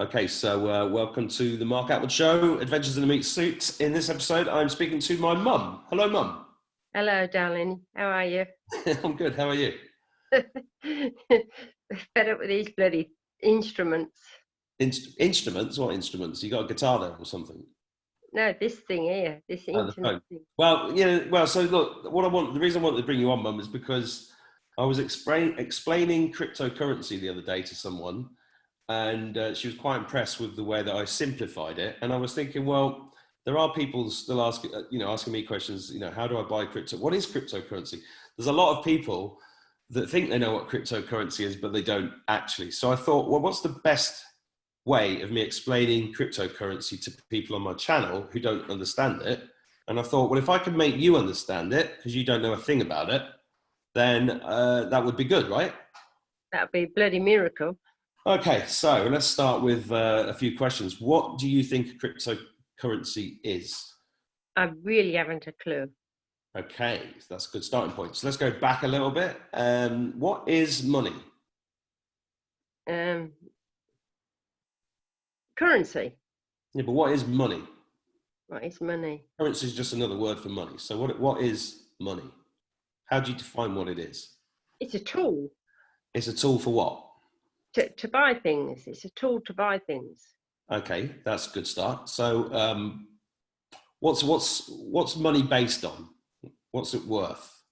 Okay, so welcome to the Mark Atwood Show, Adventures in a Meat Suit. In this episode, I'm speaking to my mum. Hello, mum. Hello, darling. How are you? I'm good. How are you? Fed up with these bloody instruments. Instruments? What instruments? You got a guitar there or something? No, this thing here, this Oh, the internet phone. thing. Well, yeah. Well, so look, the reason I wanted to bring you on, mum, is because I was explaining cryptocurrency the other day to someone, and she was quite impressed with the way that I simplified it. And I was thinking, well, there are people still asking me questions. How do I buy crypto? What is cryptocurrency? There's a lot of people that think they know what cryptocurrency is, but they don't actually. So I thought, well, what's the best way of me explaining cryptocurrency to people on my channel who don't understand it? And I thought, well, if I can make you understand it, because you don't know a thing about it, then that would be good, right? That'd be a bloody miracle. Okay, so let's start with a few questions. What do you think cryptocurrency is? I really haven't a clue. Okay, so that's a good starting point. So let's go back a little bit. What is money? Currency. Yeah, but what is money? What is money? Currency is just another word for money. So what is money? How do you define what it is? It's a tool. It's a tool for what? To buy things. It's a tool to buy things. Okay, that's a good start. So what's money based on? What's it worth?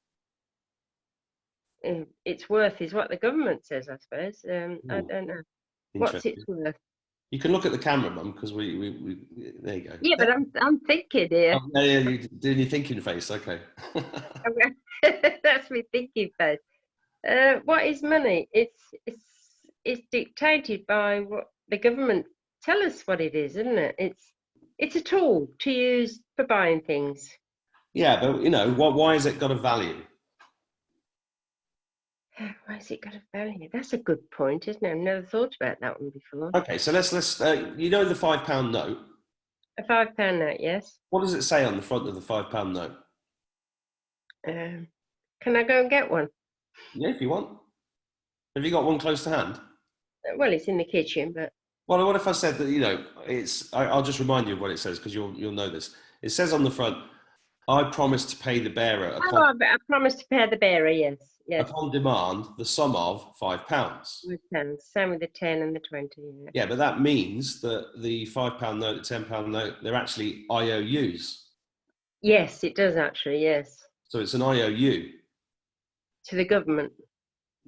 Its worth is what the government says, I suppose. I don't know. What's its worth? You can look at the camera, Mum, because we there you go. Yeah, but I'm thinking here. Oh, yeah, you're doing your thinking face. Okay. That's me thinking face. What is money? It's dictated by what the government tell us what it is, isn't it? It's a tool to use for buying things. Yeah, but why has it got a value? Why has it got a value? That's a good point, isn't it? I've never thought about that one before. Okay, so let's the £5 note. A £5 note, yes. What does it say on the front of the £5 note? Can I go and get one? Yeah, if you want. Have you got one close to hand? Well, it's in the kitchen, but. Well, what if I said that, I'll just remind you of what it says, because you'll know this. It says on the front, I promise to pay the bearer I promise to pay the bearer, yes. Upon demand, the sum of £5. Same with the 10 and the 20. Yeah, but that means that the £5 note, the £10 note, they're actually IOUs. Yes, it does actually, yes. So it's an IOU. To the government.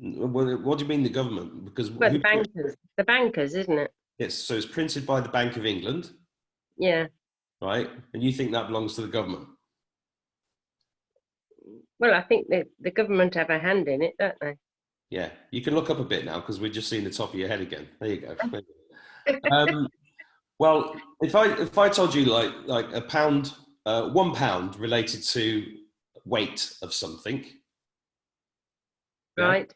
What do you mean the government? Because the bankers, isn't it? Yes, so it's printed by the Bank of England. Yeah. Right, and you think that belongs to the government? Well, I think the government have a hand in it, don't they? Yeah, you can look up a bit now because we're just seeing the top of your head again. There you go. Well, if I told you like a pound, £1 related to weight of something, right? Yeah?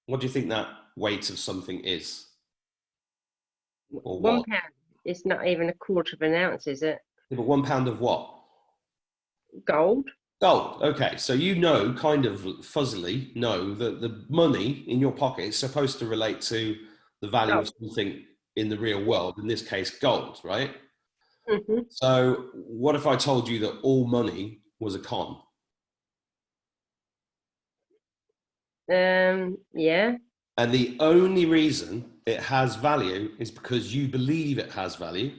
What do you think that weight of something is? Or £1. It's not even a quarter of an ounce, is it? Yeah, but £1 of what? Gold. Gold. Okay, so kind of fuzzily know that the money in your pocket is supposed to relate to the value of something in the real world. In this case, gold, right? Mm-hmm. So, what if I told you that all money was a con? Yeah. And the only reason it has value is because you believe it has value.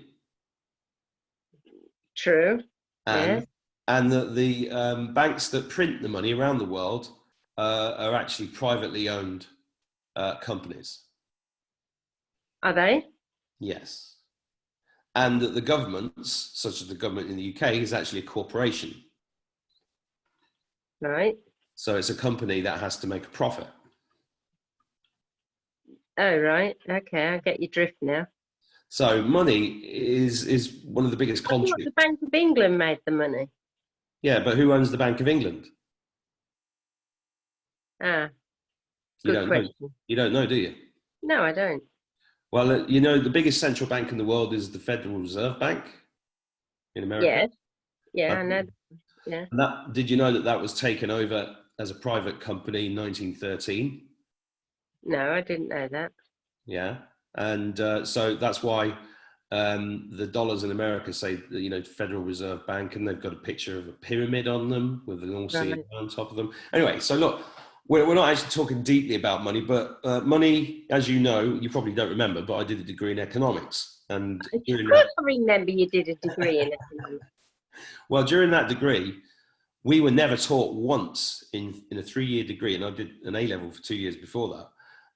True. Yes. And that the banks that print the money around the world are actually privately owned companies. Are they? Yes. And that the governments, such as the government in the UK, is actually a corporation. Right. So it's a company that has to make a profit. Oh, right. Okay, I get your drift now. So money is one of the biggest contributors. The Bank of England made the money. Yeah, but who owns the Bank of England? Good question. You don't know, do you? No, I don't. Well, the biggest central bank in the world is the Federal Reserve Bank in America. Yes. Yeah, I know. Yeah. And did you know that was taken over as a private company in 1913? No, I didn't know that. Yeah. And so that's why the dollars in America say, you know, Federal Reserve Bank, and they've got a picture of a pyramid on them with an all seeing on top of them. Anyway, so look, we're not actually talking deeply about money, but money, as you know, you probably don't remember, but I did a degree in economics. And during that, I remember you did a degree in economics. well, during that degree, we were never taught once in a 3-year degree, and I did an A-level for 2 years before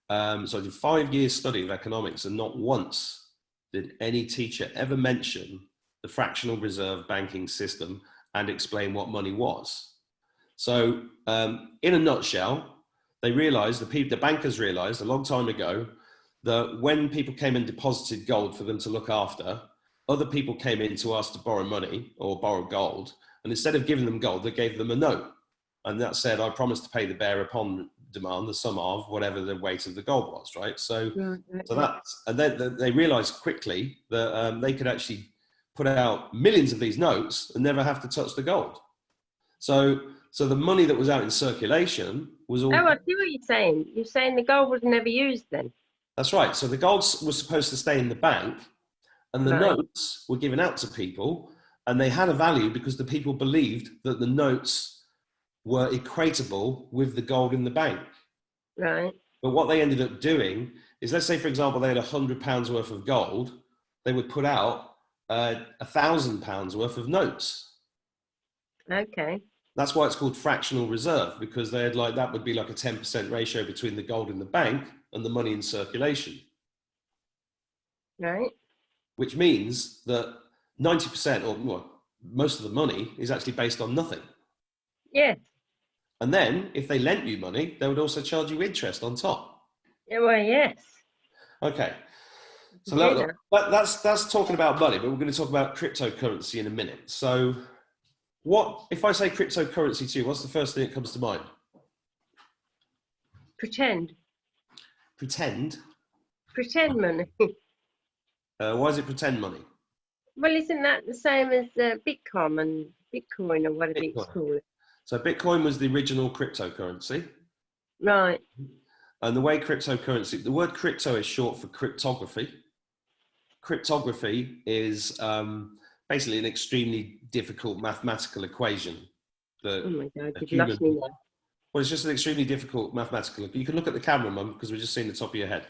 that. So I did 5 years study of economics, and not once did any teacher ever mention the fractional reserve banking system and explain what money was. So in a nutshell, they realized, the bankers realized a long time ago that when people came and deposited gold for them to look after, other people came in to ask to borrow money or borrow gold. And instead of giving them gold, they gave them a note. And that said, I promise to pay the bearer upon demand the sum of whatever the weight of the gold was, right? So that's, and then they realized quickly that they could actually put out millions of these notes and never have to touch the gold. So the money that was out in circulation was all... Oh, I see what you're saying. You're saying the gold was never used then? That's right. So the gold was supposed to stay in the bank, and the notes were given out to people, and they had a value because the people believed that the notes were equatable with the gold in the bank. Right. But what they ended up doing is, let's say, for example, they had £100 worth of gold, they would put out £1,000 worth of notes. Okay. That's why it's called fractional reserve, because they had that would be like a 10% ratio between the gold in the bank and the money in circulation. Right. Which means that 90% or well, most of the money is actually based on nothing. Yes. And then if they lent you money, they would also charge you interest on top. Yeah, well, yes. Okay. So that's talking about money, but we're going to talk about cryptocurrency in a minute. So what, if I say cryptocurrency to you, what's the first thing that comes to mind? Pretend. Pretend? Pretend money. Why is it pretend money? Well, isn't that the same as Bitcoin or whatever it's called? So Bitcoin was the original cryptocurrency. Right. And the way cryptocurrency, the word crypto is short for cryptography. Cryptography is basically an extremely difficult mathematical equation. Oh my God, you've lost me now. Well, it's just an extremely difficult mathematical. You can look at the camera, Mum, because we're just seeing the top of your head.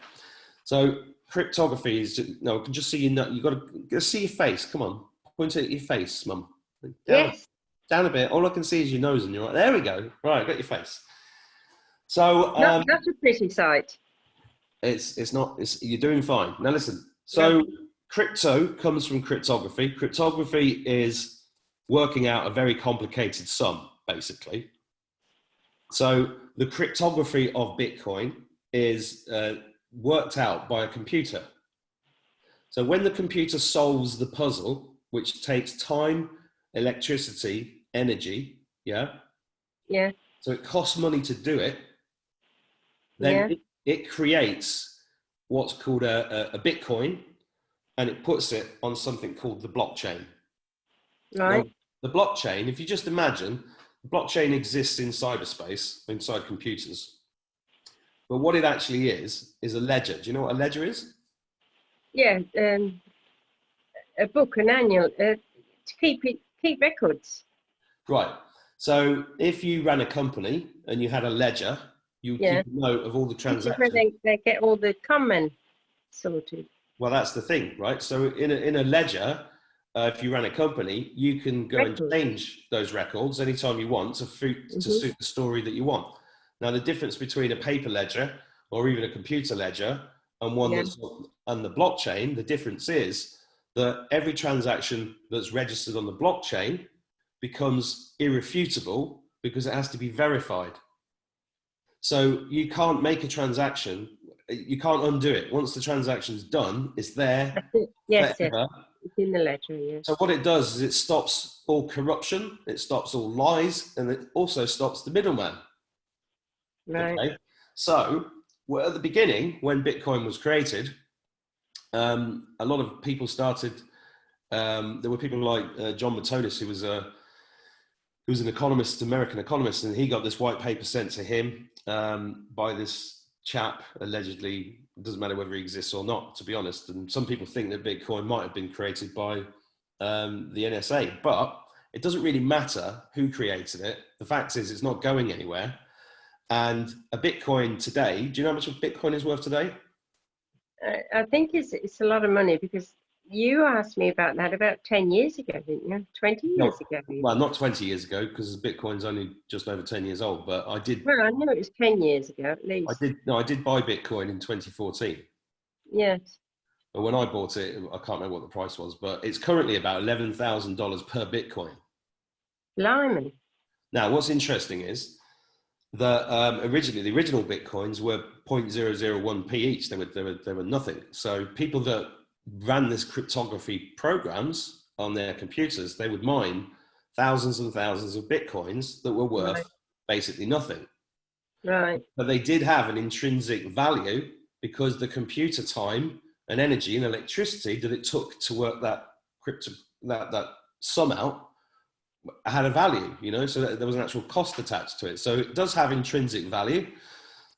So cryptography is, no, I can just see you. You've got to see your face. Come on, point at your face, Mum. Yes. Down a bit. All I can see is your nose and your eye. There we go. Right, got your face. So not a pretty sight. It's not. You're doing fine. Now listen. So crypto comes from cryptography. Cryptography is working out a very complicated sum, basically. So the cryptography of Bitcoin is worked out by a computer. So when the computer solves the puzzle, which takes time, electricity, energy, yeah? So it costs money to do it, then it creates what's called a Bitcoin, and it puts it on something called the blockchain. Right. Now, the blockchain, if you just imagine, the blockchain exists in cyberspace, inside computers. But what it actually is a ledger. Do you know what a ledger is? Yeah, a book, an annual, to keep records. Right. So if you ran a company and you had a ledger, you would keep a note of all the transactions. They get all the comments sorted. Well, that's the thing, right? So in a ledger, if you ran a company, you can go and change those records anytime you want to suit the story that you want. Now, the difference between a paper ledger or even a computer ledger and one that's on the blockchain, the difference is that every transaction that's registered on the blockchain becomes irrefutable because it has to be verified. So you can't make a transaction, you can't undo it. Once the transaction's done, it's there. Yes, it's in the ledger, yes. So what it does is it stops all corruption, it stops all lies, and it also stops the middleman. Right. Okay? So at the beginning, when Bitcoin was created, a lot of people started, there were people like John Matonis, who was an economist, American economist, and he got this white paper sent to him by this chap, allegedly, it doesn't matter whether he exists or not, to be honest. And some people think that Bitcoin might have been created by the NSA, but it doesn't really matter who created it. The fact is, it's not going anywhere. And a Bitcoin today, do you know how much a Bitcoin is worth today? I think it's a lot of money, because you asked me about that about 10 years ago, didn't you? 20 years ago. Well, not 20 years ago, because Bitcoin's only just over 10 years old, but I did. Well, I know it was 10 years ago at least. I did buy Bitcoin in 2014. Yes. But when I bought it, I can't remember what the price was, but it's currently about $11,000 per Bitcoin. Blimey. Now, what's interesting is that originally the original Bitcoins were 0.001p each. They were nothing. So people that ran this cryptography programs on their computers, they would mine thousands and thousands of Bitcoins that were worth basically nothing. Right. But they did have an intrinsic value because the computer time and energy and electricity that it took to work that that sum out had a value, you know, so there was an actual cost attached to it. So it does have intrinsic value.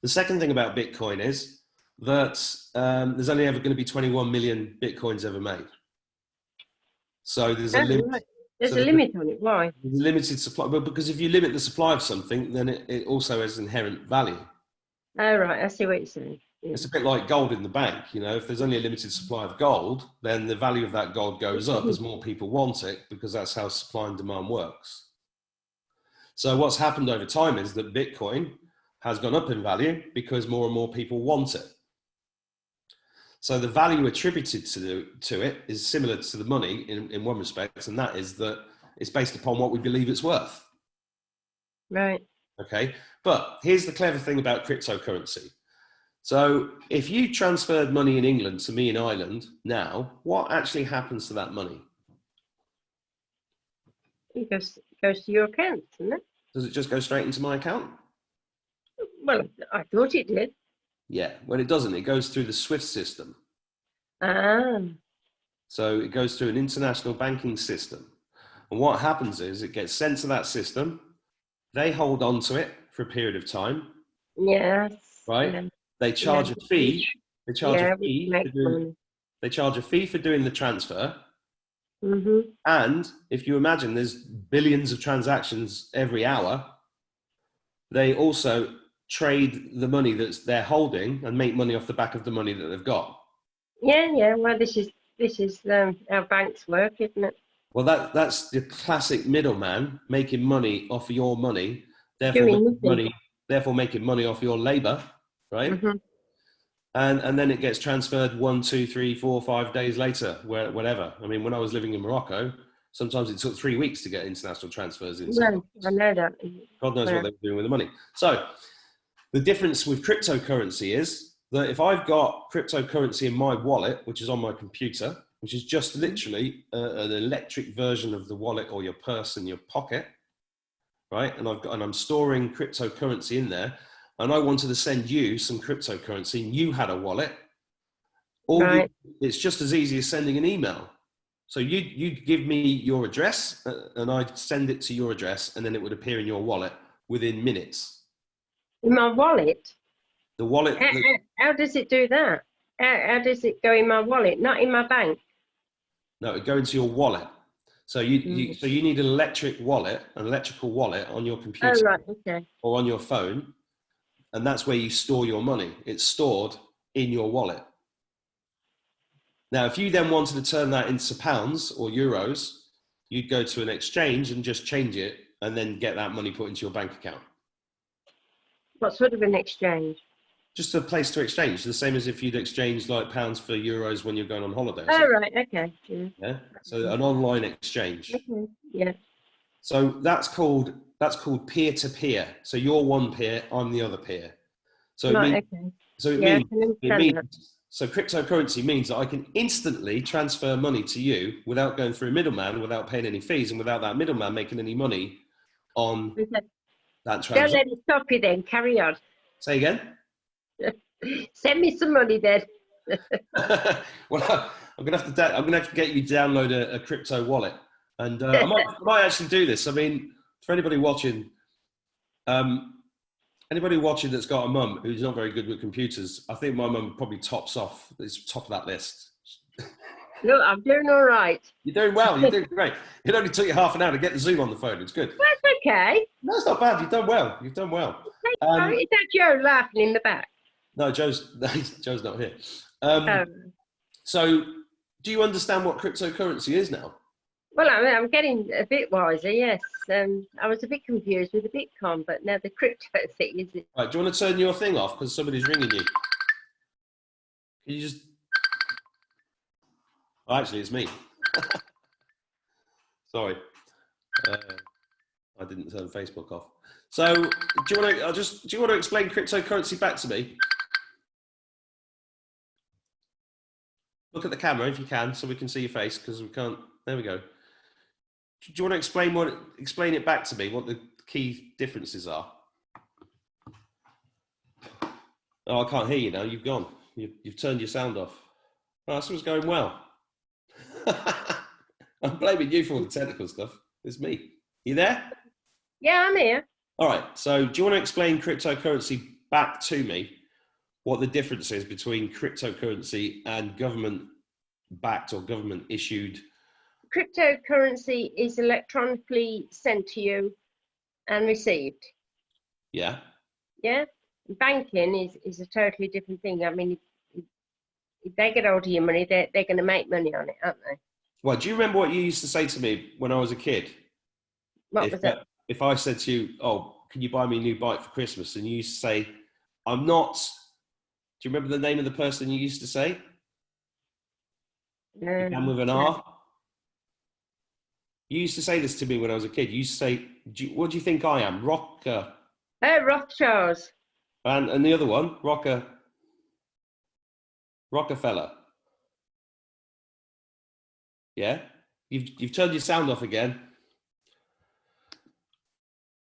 The second thing about Bitcoin is that there's only ever going to be 21 million Bitcoins ever made. So there's a limit. Right. There's a limit on it. Why? There's a limited supply. But because if you limit the supply of something, then it also has inherent value. Oh, right. I see what you're saying. Yeah. It's a bit like gold in the bank. You know, if there's only a limited supply of gold, then the value of that gold goes up as more people want it, because that's how supply and demand works. So what's happened over time is that Bitcoin has gone up in value because more and more people want it. So the value attributed to it is similar to the money in one respect, and that is that it's based upon what we believe it's worth. Right. Okay, but here's the clever thing about cryptocurrency. So if you transferred money in England to me in Ireland now, what actually happens to that money? It goes to your account, doesn't it? Does it just go straight into my account? Well, I thought it did. Yeah, well, it doesn't. It goes through the SWIFT system. Ah. So it goes through an international banking system. And what happens is it gets sent to that system. They hold on to it for a period of time. Yes. Right? Yeah. They charge a fee. They charge a fee. They charge a fee for doing the transfer. Mm-hmm. And if you imagine there's billions of transactions every hour, they also trade the money that they're holding and make money off the back of the money that they've got. Yeah. Well, this is how banks work, isn't it? Well, that's the classic middleman making money off of your money, therefore making money off your labor, right? Mm-hmm. And then it gets transferred 1, 2, 3, 4, 5 days later, whatever. I mean, when I was living in Morocco, sometimes it took 3 weeks to get international transfers in. Well, I know that. God knows what they were doing with the money. So the difference with cryptocurrency is that if I've got cryptocurrency in my wallet, which is on my computer, which is just literally an electric version of the wallet or your purse in your pocket, right? And I'm storing cryptocurrency in there, and I wanted to send you some cryptocurrency, and you had a wallet. It's just as easy as sending an email. So you'd give me your address, and I'd send it to your address, and then it would appear in your wallet within minutes. In my wallet? The wallet. How does it do that? How does it go in my wallet, not in my bank? No, it would go into your wallet. So you need an electrical wallet on your computer, oh, right, okay, or on your phone, and that's where you store your money. It's stored in your wallet. Now, if you then wanted to turn that into pounds or euros, you'd go to an exchange and just change it, and then get that money put into your bank account. What sort of an exchange? Just a place to exchange, the same as if you'd exchange like pounds for euros when you're going on holiday. Oh, right, okay. Yeah. So an online exchange. Okay. Yeah. So that's called peer-to-peer. So you're one peer, I'm the other peer. So so cryptocurrency means that I can instantly transfer money to you without going through a middleman, without paying any fees, and without that middleman making any money on that transaction. Don't let it stop you then. Carry on. Say again? Send me some money then. Well, I'm gonna have to get you to download a crypto wallet, and I might actually do this. I mean, for anybody watching, Anybody watching that's got a mum who's not very good with computers, I think my mum probably tops off. It's top of that list. Look, I'm doing all right. You're doing well. You're doing great. It only took you half an hour to get the Zoom on the phone. It's good. That's okay. No, it's not bad. You've done well. You've done well. Is that Joe laughing in the back? No, Joe's not here. Oh. So, do you understand what cryptocurrency is now? Well, I'm getting a bit wiser, yes. I was a bit confused with the Bitcoin, but now the crypto thing is it. Right, do you want to turn your thing off because somebody's ringing you? Can you just... Oh, actually, it's me. Sorry. I didn't turn Facebook off. So, do you want to explain cryptocurrency back to me? Look at the camera if you can, so we can see your face, because we can't. There we go. Do you want to explain it back to me? What the key differences are? Oh, I can't hear you now. You've gone. You've turned your sound off. Oh, this was going well. I'm blaming you for all the technical stuff. It's me. You there? Yeah, I'm here. All right. So, do you want to explain cryptocurrency back to me? What the difference is between cryptocurrency and government-backed or government-issued? Cryptocurrency is electronically sent to you and received. Yeah. Yeah. Banking is a totally different thing. I mean, if they get hold of your money, they're going to make money on it, aren't they? Well, do you remember what you used to say to me when I was a kid? What was that? If I said to you, "Oh, can you buy me a new bike for Christmas?" and you used to say, "I'm not." Do you remember the name of the person you used to say? Began with an R. You used to say this to me when I was a kid. You used to say, "What do you think I am, Rocker?" Oh, Rothschilds. And the other one, Rockefeller. Yeah, you've turned your sound off again.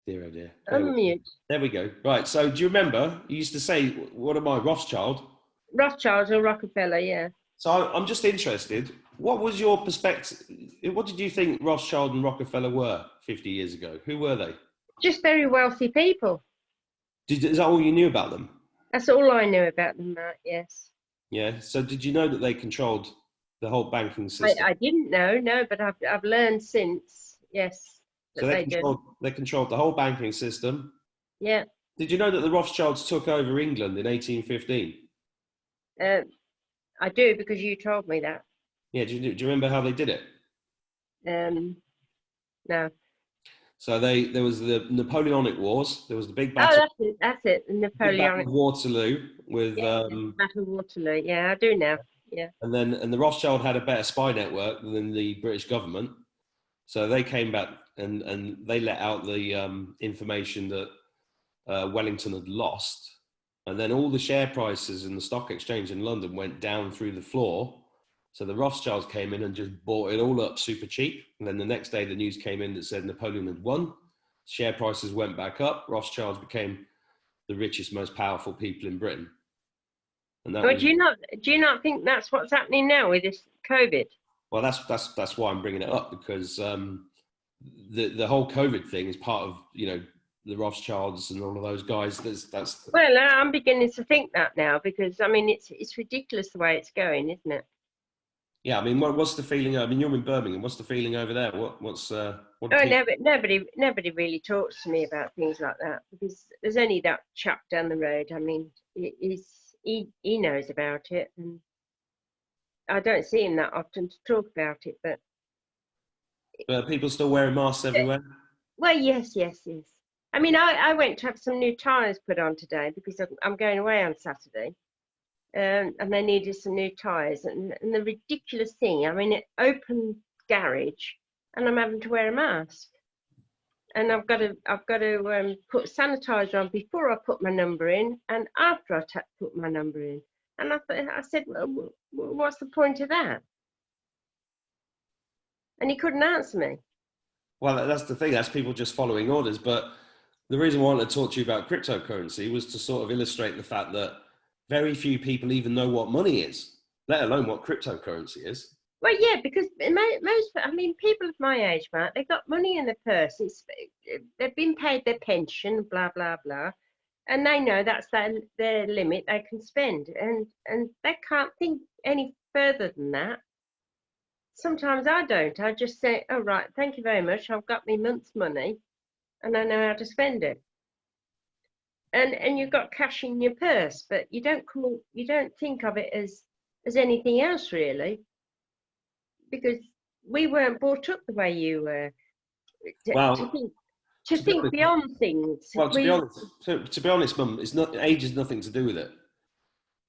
Dear oh dear. Unmute. There we go. Right. So do you remember you used to say, "What am I, Rothschild?" Rothschilds or Rockefeller, yeah. So I'm just interested. What was your perspective? What did you think Rothschild and Rockefeller were 50 years ago? Who were they? Just very wealthy people. Is that all you knew about them? That's all I knew about them, Matt, yes. Yeah. So did you know that they controlled the whole banking system? I didn't know, no, but I've learned since, yes. So they controlled the whole banking system. Yeah. Did you know that the Rothschilds took over England in 1815? I do, because you told me that. Yeah. Do you remember how they did it? No. So there was the Napoleonic Wars. There was the big battle. Oh, that's it. The Napoleonic Waterloo with Battle of Waterloo. Yeah, I do now. Yeah. And the Rothschild had a better spy network than the British government, so they came back and they let out the information that Wellington had lost, and then all the share prices in the stock exchange in London went down through the floor. So the Rothschilds came in and just bought it all up super cheap. And then the next day, the news came in that said Napoleon had won. Share prices went back up. Rothschilds became the richest, most powerful people in Britain. And that do you not think that's what's happening now with this COVID? Well, that's why I'm bringing it up, because the whole COVID thing is part of the Rothschilds and all of those guys. Well, I'm beginning to think that now, because I mean it's ridiculous the way it's going, isn't it? Yeah, I mean, what's the feeling? I mean, you're in Birmingham. What's the feeling over there? Nobody really talks to me about things like that, because there's only that chap down the road. I mean, he knows about it, and I don't see him that often to talk about it. But people still wearing masks everywhere? Well, yes. I mean, I went to have some new tyres put on today, because I'm going away on Saturday. And they needed some new tyres, and the ridiculous thing, I mean, it open garage, and I'm having to wear a mask, and I've got to put sanitizer on before I put my number in and after I put my number in. And I said, well, what's the point of that? And he couldn't answer me. Well, that's the thing. That's people just following orders. But the reason I wanted to talk to you about cryptocurrency was to sort of illustrate the fact that very few people even know what money is, let alone what cryptocurrency is. Well, yeah, because people of my age, Matt, they've got money in their purse. They've been paid their pension, blah, blah, blah. and they know that's their limit they can spend, and they can't think any further than that. Sometimes I don't. I just say, "Oh right, thank you very much. I've got my month's money, and I know how to spend it." And you've got cash in your purse, but you don't think of it as anything else really, because we weren't brought up the way you were to Well, think to be honest, beyond things. well, to be honest, Mum, it's not age has nothing to do with it.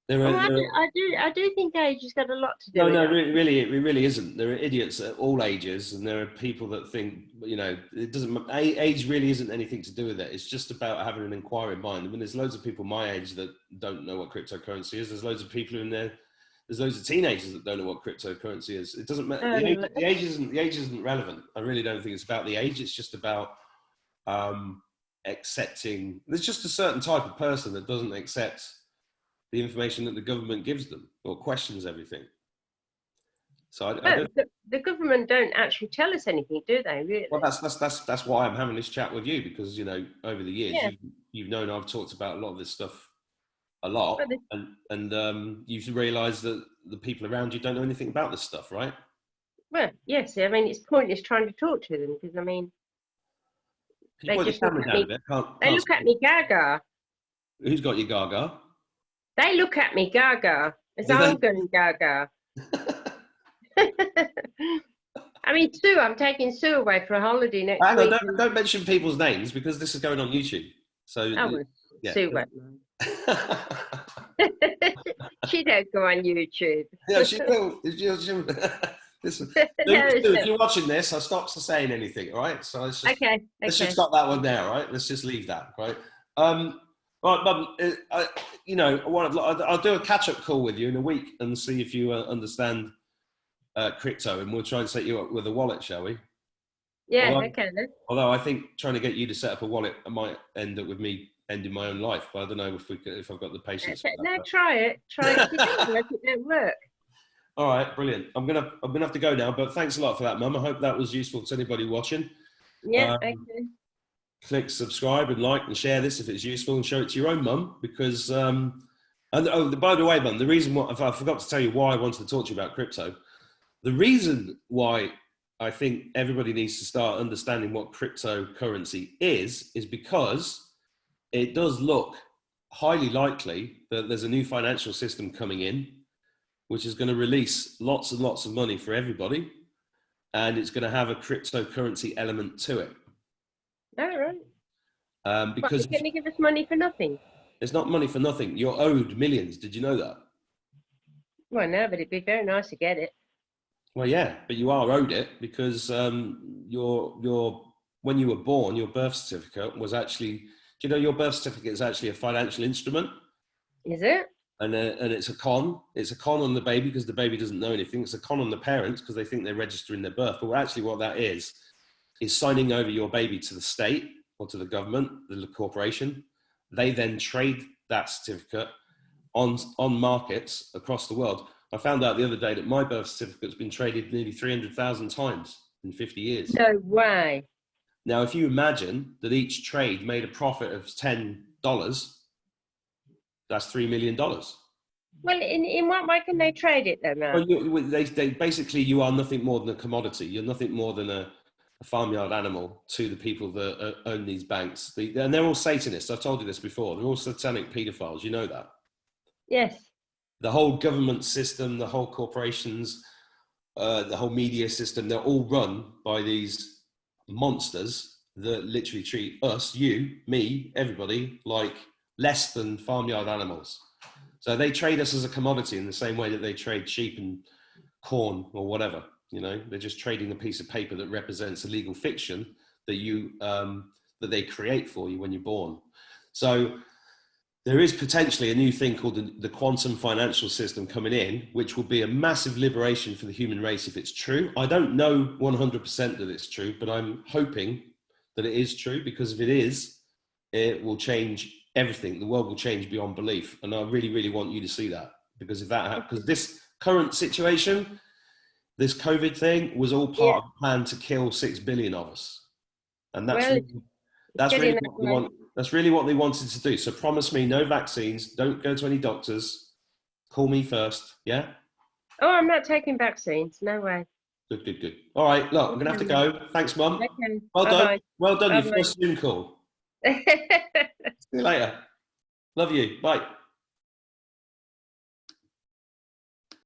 I do think age has got a lot to do No, with no, it. it really isn't. There are idiots at all ages, and there are people that think, it doesn't. Age really isn't anything to do with it. It's just about having an inquiring mind. I mean, there's loads of people my age that don't know what cryptocurrency is. There's loads of people in there. There's loads of teenagers that don't know what cryptocurrency is. It doesn't matter. The age isn't relevant. I really don't think it's about the age. It's just about accepting. There's just a certain type of person that doesn't accept the information that the government gives them or questions everything. So I don't. The government don't actually tell us anything, do they? Really? Well, that's why I'm having this chat with you, because over the years you've known I've talked about a lot of this stuff a lot, and you've realised that the people around you don't know anything about this stuff, right? Well, yes. I mean, it's pointless trying to talk to them because, I mean, they just look at me. They look at me gaga. Who's got you gaga? They look at me gaga as I'm going gaga. I mean, Sue, I'm taking Sue away for a holiday next week. Don't mention people's names because this is going on YouTube. So Sue won't mind. She don't go on YouTube. Yeah, she will. Listen, if you're watching this, I stopped saying anything, all right? So let's just stop that one there, all right? Let's just leave that, right? Right, Mum, I'll do a catch-up call with you in a week and see if you understand crypto, and we'll try and set you up with a wallet, shall we? Yeah, okay then. Although I think trying to get you to set up a wallet, I might end up with me ending my own life, but I don't know if I've got the patience. No, try it. If it doesn't work, it don't work. All right, brilliant. I'm gonna have to go now, but thanks a lot for that, Mum. I hope that was useful to anybody watching. Yeah, okay. Click subscribe and like and share this if it's useful, and show it to your own mum, because and by the way, Mum, the reason why I forgot to tell you why I wanted to talk to you about crypto. The reason why I think everybody needs to start understanding what cryptocurrency is because it does look highly likely that there's a new financial system coming in, which is going to release lots and lots of money for everybody, and it's going to have a cryptocurrency element to it. All right. Because you're going to give us money for nothing? It's not money for nothing. You're owed millions. Did you know that? Well, no, but it'd be very nice to get it. Well, yeah, but you are owed it because when you were born, your birth certificate was actually. Do you know your birth certificate is actually a financial instrument? Is it? And it's a con. It's a con on the baby because the baby doesn't know anything. It's a con on the parents because they think they're registering their birth. But actually, what that is signing over your baby to the state or to the government, the corporation. They then trade that certificate on markets across the world. I found out the other day that my birth certificate's been traded nearly 300,000 times in 50 years. No way. Now, if you imagine that each trade made a profit of $10, that's $3 million. Well, in what way can they trade it then? Well, they basically, you are nothing more than a commodity. You're nothing more than a farmyard animal to the people that own these banks. And they're all Satanists. I've told you this before. They're all satanic pedophiles. You know that? Yes. The whole government system, the whole corporations, the whole media system, they're all run by these monsters that literally treat us, you, me, everybody, like less than farmyard animals. So they trade us as a commodity in the same way that they trade sheep and corn or whatever. You know, they're just trading a piece of paper that represents a legal fiction that that they create for you when you're born. So there is potentially a new thing called the quantum financial system coming in, which will be a massive liberation for the human race if it's true. I don't know 100% that it's true, but I'm hoping that it is true, because if it is, it will change everything. The world will change beyond belief. And I really, really want you to see that, because if that happens, because this current situation, this COVID thing was all part of a plan to kill 6 billion of us. And that's really what we want. That's really what they wanted to do. So promise me no vaccines. Don't go to any doctors. Call me first. Yeah? Oh, I'm not taking vaccines. No way. Good, good, good. All right, look, I'm going to have to go. Thanks, Mum. Okay. Well done. Bye-bye. Well done. Your Bye-bye. first Zoom call. See you later. Love you. Bye.